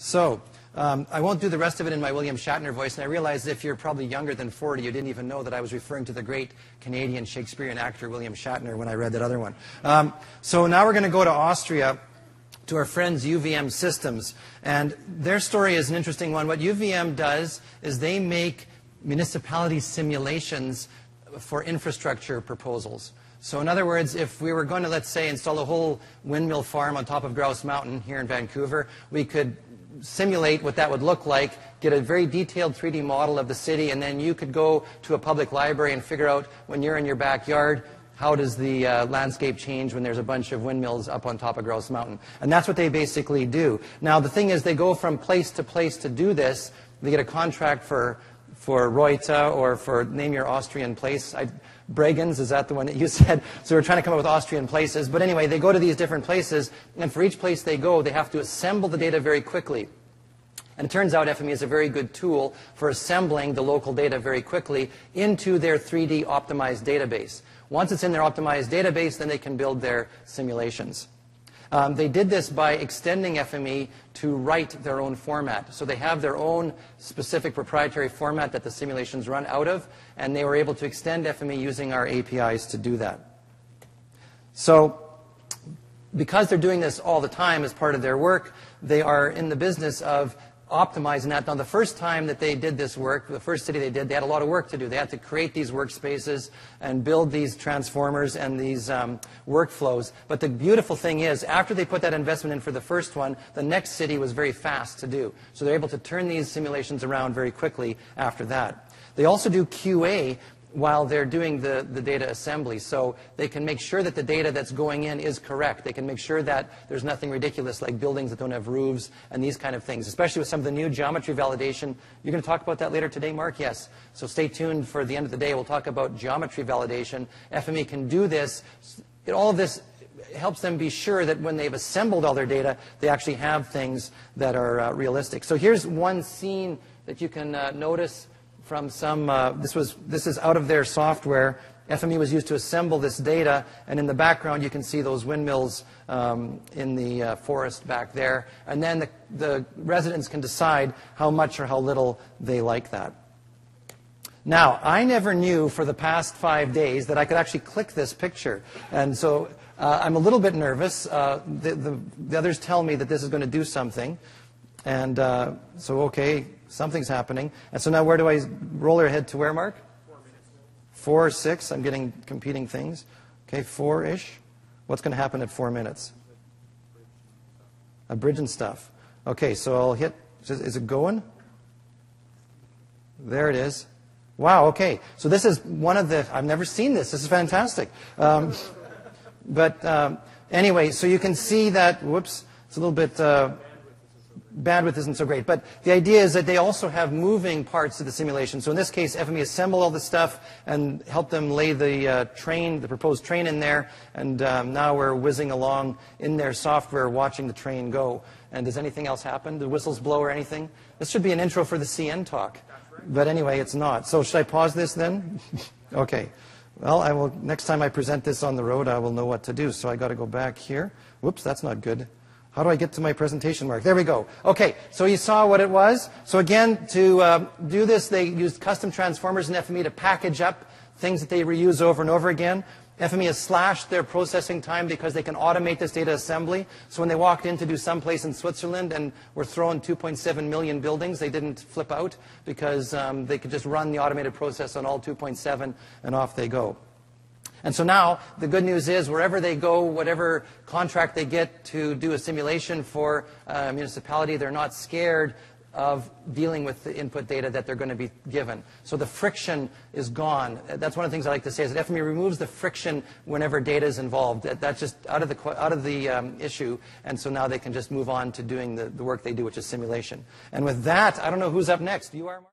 So, I won't do the rest of it in my William Shatner voice, and I realize if you're probably younger than 40, you didn't even know that I was referring to the great Canadian Shakespearean actor William Shatner when I read that other one. So now we're going to go to Austria, to our friends UVM Systems, and their story is an interesting one. What UVM does is they make municipality simulations for infrastructure proposals. So in other words, if we were going to, let's say, install a whole windmill farm on top of Grouse Mountain here in Vancouver, we could simulate what that would look like, get a very detailed 3D model of the city, and then you could go to a public library and figure out, when you're in your backyard, how does the landscape change when there's a bunch of windmills up on top of Grouse Mountain. And that's what they basically do. Now, the thing is, they go from place to do this. They get a contract for Reuter or for, name your Austrian place. Bregenz, is that the one that you said? So we're trying to come up with Austrian places. But anyway, they go to these different places, and for each place they go, they have to assemble the data very quickly. And it turns out FME is a very good tool for assembling the local data very quickly into their 3D optimized database. Once it's in their optimized database, then they can build their simulations. They did this by extending FME to write their own format. So they have their own specific proprietary format that the simulations run out of, and they were able to extend FME using our APIs to do that. So because they're doing this all the time as part of their work, they are in the business of optimizing that. Now, the first time that they did this work, the first city they did, they had a lot of work to do. They had to create these workspaces and build these transformers and these workflows. But the beautiful thing is, after they put that investment in for the first one, the next city was very fast to do. So they're able to turn these simulations around very quickly after that. They also do QA while they're doing the data assembly. So they can make sure that the data that's going in is correct. They can make sure that there's nothing ridiculous like buildings that don't have roofs and these kind of things, especially with some of the new geometry validation. You're going to talk about that later today, Mark? Yes. So stay tuned for the end of the day. We'll talk about geometry validation. FME can do this. All of this helps them be sure that when they've assembled all their data, they actually have things that are realistic. So here's one scene that you can notice from some, this is out of their software. FME was used to assemble this data, and in the background you can see those windmills in the forest back there. And then the residents can decide how much or how little they like that. Now, I never knew for the past 5 days that I could actually click this picture. And so I'm a little bit nervous. The others tell me that this is going to do something. And so, okay, something's happening. And so now where do I roll her head to where, Mark? 4 minutes. 4 or 6? I'm getting competing things. Okay, 4-ish. What's going to happen at 4 minutes? A bridge and stuff. Okay, so I'll hit, is it going? There it is. Wow, okay. So this is one of the, I've never seen this. This is fantastic. Anyway, so you can see that, whoops, it's a little bit, bandwidth isn't so great. But the idea is that they also have moving parts to the simulation. So in this case, FME assembled all the stuff and helped them lay the train, the proposed train in there. And now we're whizzing along in their software watching the train go. And does anything else happen? Do whistles blow or anything? This should be an intro for the CN talk. But anyway, it's not. So should I pause this then? Okay. Well, I will, next time I present this on the road, I will know what to do. So I got to go back here. Whoops, that's not good. How do I get to my presentation, Mark? There we go. Okay, so you saw what it was. So again, to do this, they used custom transformers in FME to package up things that they reuse over and over again. FME has slashed their processing time because they can automate this data assembly. So when they walked in to do someplace in Switzerland and were throwing 2.7 million buildings, they didn't flip out because they could just run the automated process on all 2.7 and off they go. And so now, the good news is, wherever they go, whatever contract they get to do a simulation for a municipality, they're not scared of dealing with the input data that they're going to be given. So the friction is gone. That's one of the things I like to say, is that FME removes the friction whenever data is involved. That's just out of the issue, and so now they can just move on to doing the work they do, which is simulation. And with that, I don't know who's up next. You are, Mark?